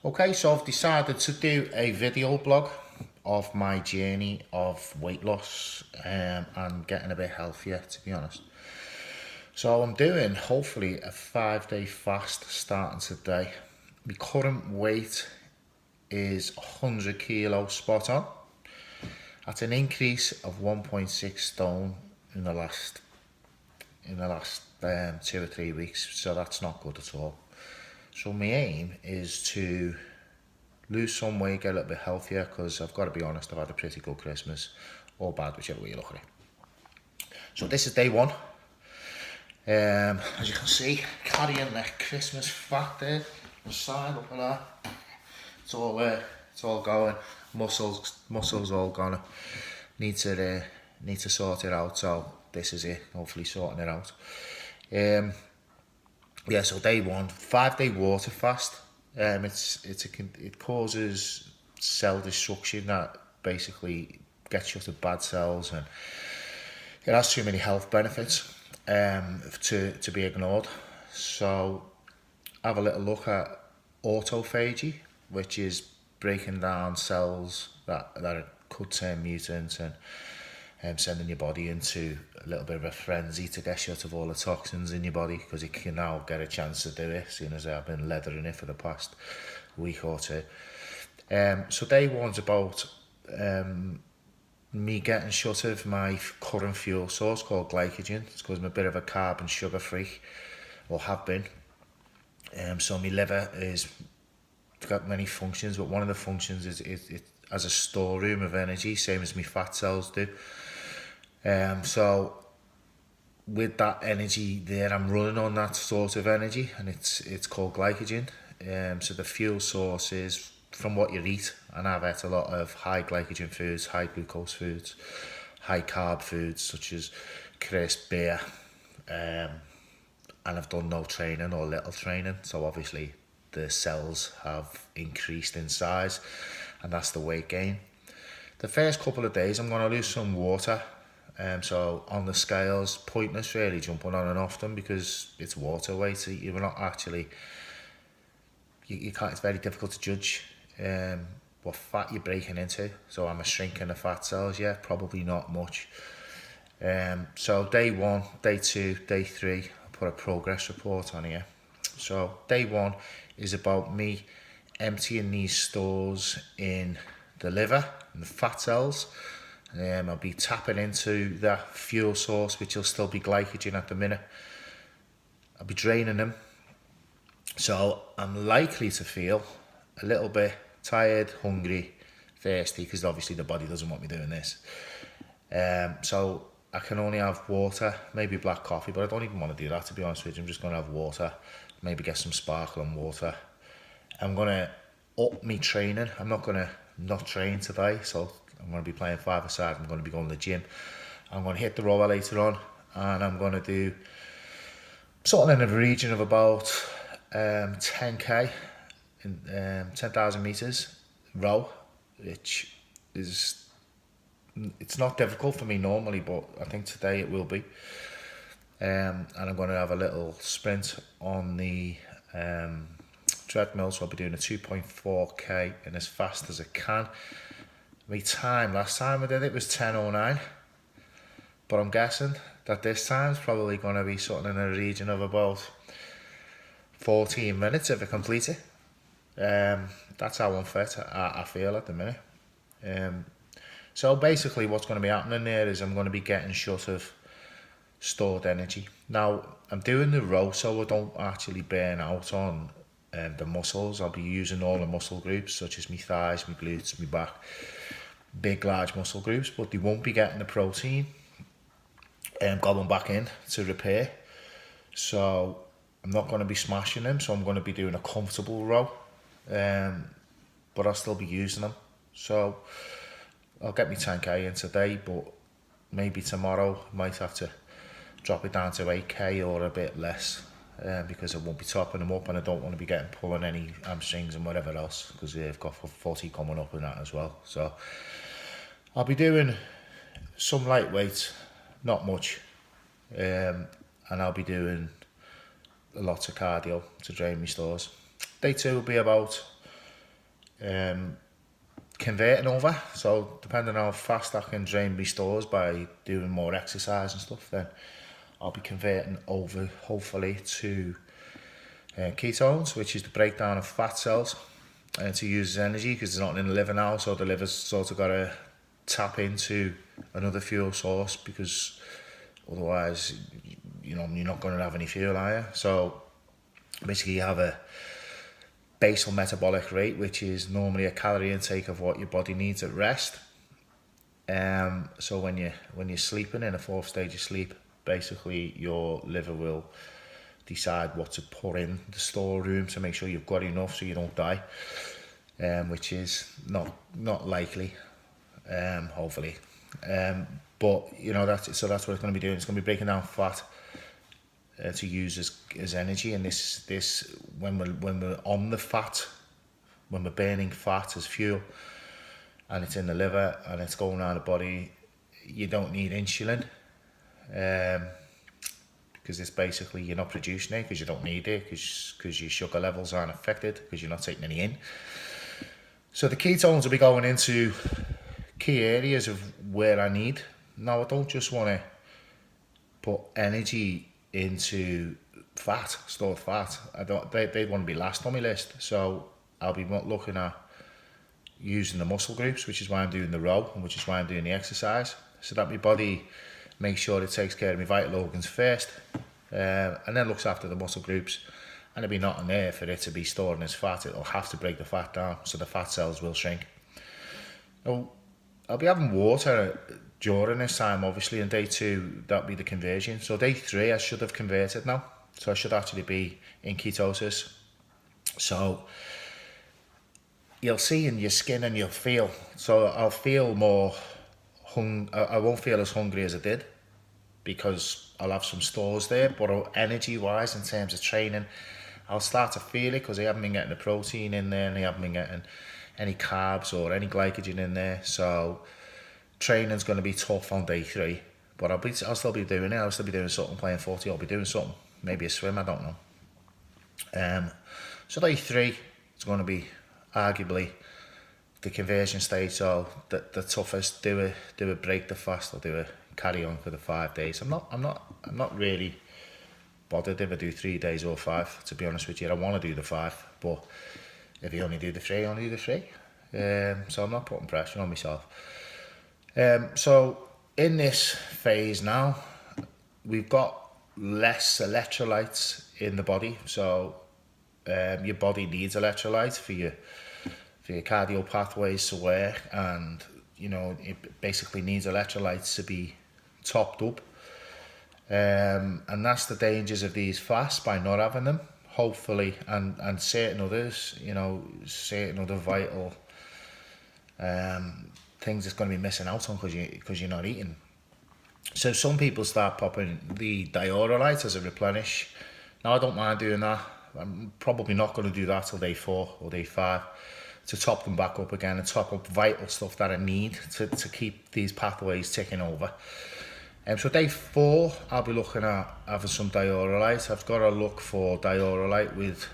Okay, so I've decided to do a video blog of my journey of weight loss and getting a bit healthier, to be honest. So I'm doing hopefully a 5-day fast starting today. My current weight is 100 kilos spot on. That's an increase of 1.6 stone in the last 2 or 3 weeks, so that's not good at all. So my aim is to lose some weight, get a little bit healthier, because I've got to be honest, I've had a pretty good Christmas, or bad, whichever way you look at it. So this is day one. As you can see, carrying the Christmas fat there, the side, look at that. It's all going. Muscles all gone. Need to sort it out. So this is it. Hopefully sorting it out. Yeah. So day one, 5-day water fast. It causes cell destruction that basically gets you to bad cells, and it has too many health benefits to be ignored. So have a little look at autophagy, which is breaking down cells that could turn mutant and sending your body into a little bit of a frenzy to get rid of all the toxins in your body, because it can now get a chance to do it, seeing as I've been leathering it for the past week or two. So day one's about me getting shut of my current fuel source called glycogen. It's because I'm a bit of a carb and sugar freak, or have been. So my liver is got many functions, but one of the functions is it as a storeroom of energy, same as my fat cells do. So with that energy there, I'm running on that sort of energy, and it's called glycogen. So the fuel source is from what you eat, and I've ate a lot of high glycogen foods, high glucose foods, high carb foods such as crisp, beer, and I've done no training or little training, so obviously the cells have increased in size, and that's the weight gain. The first couple of days I'm going to lose some water, so on the scales, pointless really jumping on and off them, because it's water weight, so you're not actually, you can't, it's very difficult to judge what fat you're breaking into. So I'm a shrinking the fat cells, yeah, probably not much. So day one, day two, day three, I put a progress report on here. So day one is about me emptying these stores in the liver and the fat cells. I'll be tapping into that fuel source, which will still be glycogen at the minute. I'll be draining them. So I'm likely to feel a little bit tired, hungry, thirsty, because obviously the body doesn't want me doing this. So I can only have water, maybe black coffee, but I don't even want to do that, to be honest with you. I'm just going to have water, maybe get some sparkling water. I'm going to up me training. I'm not going to not train today, so I'm going to be playing 5-a-side. I'm going to be going to the gym. I'm going to hit the rower later on, and I'm going to do something in the region of about 10k, 10,000 meters row, which is, it's not difficult for me normally, but I think today it will be. And I'm going to have a little sprint on the treadmill, so I'll be doing a 2.4k and as fast as I can. My time, last time I did it was 10:09, but I'm guessing that this time's probably going to be something in the region of about 14 minutes if I complete it. That's how unfit I feel at the minute. So basically what's going to be happening there is I'm going to be getting shut of stored energy. Now I'm doing the row so I don't actually burn out on the muscles. I'll be using all the muscle groups, such as my thighs, my glutes, my back, big large muscle groups, but they won't be getting the protein going back in to repair. So I'm not going to be smashing them, so I'm going to be doing a comfortable row, but I'll still be using them. So I'll get me 10k in today, but maybe tomorrow I might have to drop it down to 8k or a bit less, because I won't be topping them up, and I don't want to be pulling any hamstrings and whatever else, because they've got 40 coming up in that as well. So I'll be doing some lightweight, not much, and I'll be doing lots of cardio to drain my stores. Day two will be about converting over. So depending on how fast I can drain my stores by doing more exercise and stuff, then I'll be converting over, hopefully, to ketones, which is the breakdown of fat cells, and to use as energy, because there's nothing in the liver now, so the liver's sort of got to tap into another fuel source, because otherwise, you know, you're not going to have any fuel, are you? So basically you have a basal metabolic rate, which is normally a calorie intake of what your body needs at rest. So when you're sleeping in a fourth stage of sleep, basically your liver will decide what to put in the storeroom to make sure you've got enough so you don't die, which is not likely, hopefully. But you know, that's what it's going to be doing. It's going to be breaking down fat to use as energy, and this when we're on the fat, when we're burning fat as fuel, and it's in the liver and it's going around the body, you don't need insulin, because it's basically, you're not producing it because you don't need it, because your sugar levels aren't affected because you're not taking any in. So the ketones will be going into key areas of where I need. Now, I don't just want to put energy into fat, stored fat. They want to be last on my list. So I'll be looking at using the muscle groups, which is why I'm doing the row, and which is why I'm doing the exercise, so that my body makes sure it takes care of my vital organs first, and then looks after the muscle groups. And there'll be nothing there for it to be stored as fat. It'll have to break the fat down, so the fat cells will shrink. Now, I'll be having water during this time, obviously. In day 2, that'll be the conversion. So day 3, I should have converted now. So I should actually be in ketosis. So you'll see in your skin and you'll feel. So I'll feel more, I won't feel as hungry as I did, because I'll have some stores there. But energy-wise, in terms of training, I'll start to feel it, because I haven't been getting the protein in there, and I haven't been getting any carbs or any glycogen in there. So training's going to be tough on day 3, but I'll still be doing it. I'll still be doing something, playing footy. I'll be doing something, maybe a swim, I don't know. So day 3, it's going to be arguably the conversion stage. So the toughest. Do a break the fast, or do a carry on for the 5 days. I'm not really bothered if I do 3 days or 5, to be honest with you. I want to do the 5, but if you only do the 3, only do the 3. So I'm not putting pressure on myself. So in this phase now, we've got less electrolytes in the body. So your body needs electrolytes for your cardio pathways to work, and you know, it basically needs electrolytes to be topped up. And that's the dangers of these fasts, by not having them, hopefully, and certain others, you know, certain other vital things that's going to be missing out on because you're not eating. So some people start popping the diurolite as a replenish. Now, I don't mind doing that. I'm probably not going to do that till day 4 or day 5, to top them back up again and top up vital stuff that I need to keep these pathways ticking over. So day 4, I'll be looking at having some diurolite. I've got to look for diurolite with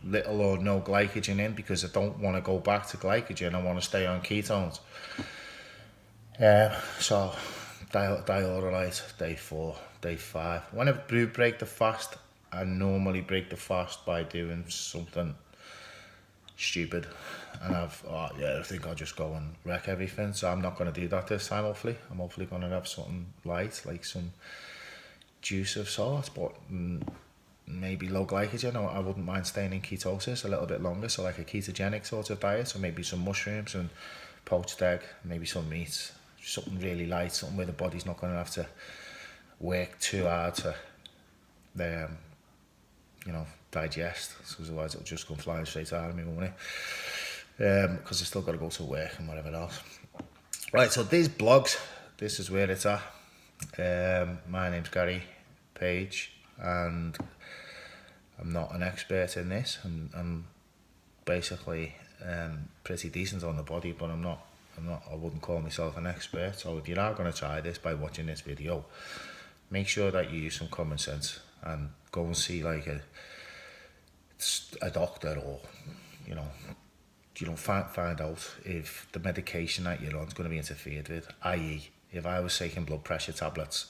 little or no glycogen in, because I don't want to go back to glycogen. I want to stay on ketones. So diurolite, day 4, day 5. When I do break the fast, I normally break the fast by doing something stupid, and I think I'll just go and wreck everything. So I'm not going to do that this time, hopefully. I'm hopefully going to have something light, like some juice of sorts, but maybe low glycogen. Or I wouldn't mind staying in ketosis a little bit longer, so like a ketogenic sort of diet. So maybe some mushrooms and poached egg, maybe some meat, something really light, something where the body's not going to have to work too hard to digest, because otherwise it'll just come flying straight out of me, won't it? Because I still got to go to work and whatever else. Right, so these blogs, this is where it's at. My name's Gary Page, and I'm not an expert in this. I'm basically pretty decent on the body, but I wouldn't call myself an expert. So if you are going to try this by watching this video, make sure that you use some common sense and go and see like a doctor, or find out if the medication that you're on is going to be interfered with, i.e. if I was taking blood pressure tablets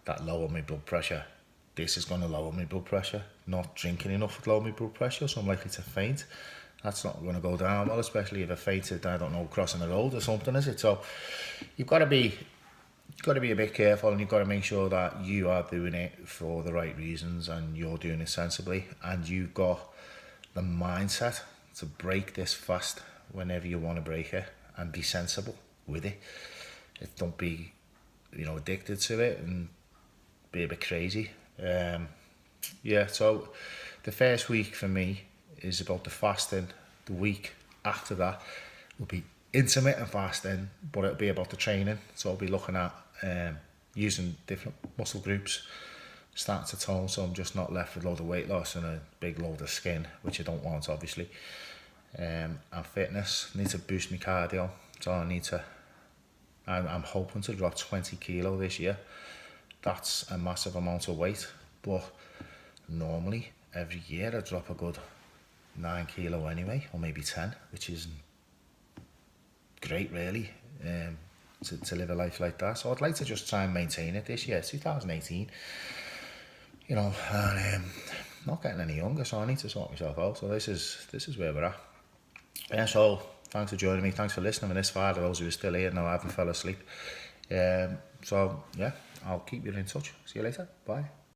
that lower my blood pressure, this is going to lower my blood pressure. Not drinking enough to lower my blood pressure, so I'm likely to faint. That's not going to go down well, especially if I fainted, I don't know, crossing the road or something, is it? So you've got to be a bit careful, and you've got to make sure that you are doing it for the right reasons and you're doing it sensibly, and you've got the mindset to break this fast whenever you want to break it, and be sensible with it. Don't be, addicted to it and be a bit crazy. So the first week for me is about the fasting. The week after that will be intermittent fasting, but it'll be about the training. So I'll be looking at using different muscle groups, starting to tone, so I'm just not left with a load of weight loss and a big load of skin, which I don't want, obviously. And fitness, I need to boost my cardio, so I'm hoping to drop 20 kilo this year. That's a massive amount of weight, but normally every year I drop a good 9 kilo anyway, or maybe 10, which is great really, to live a life like that. So I'd like to just try and maintain it this year. It's 2018, and not getting any younger, so I need to sort myself out. So this is where we're at. Yeah, so thanks for joining me, thanks for listening this far, to those who are still here now I haven't fell asleep. So yeah, I'll keep you in touch. See you later, bye.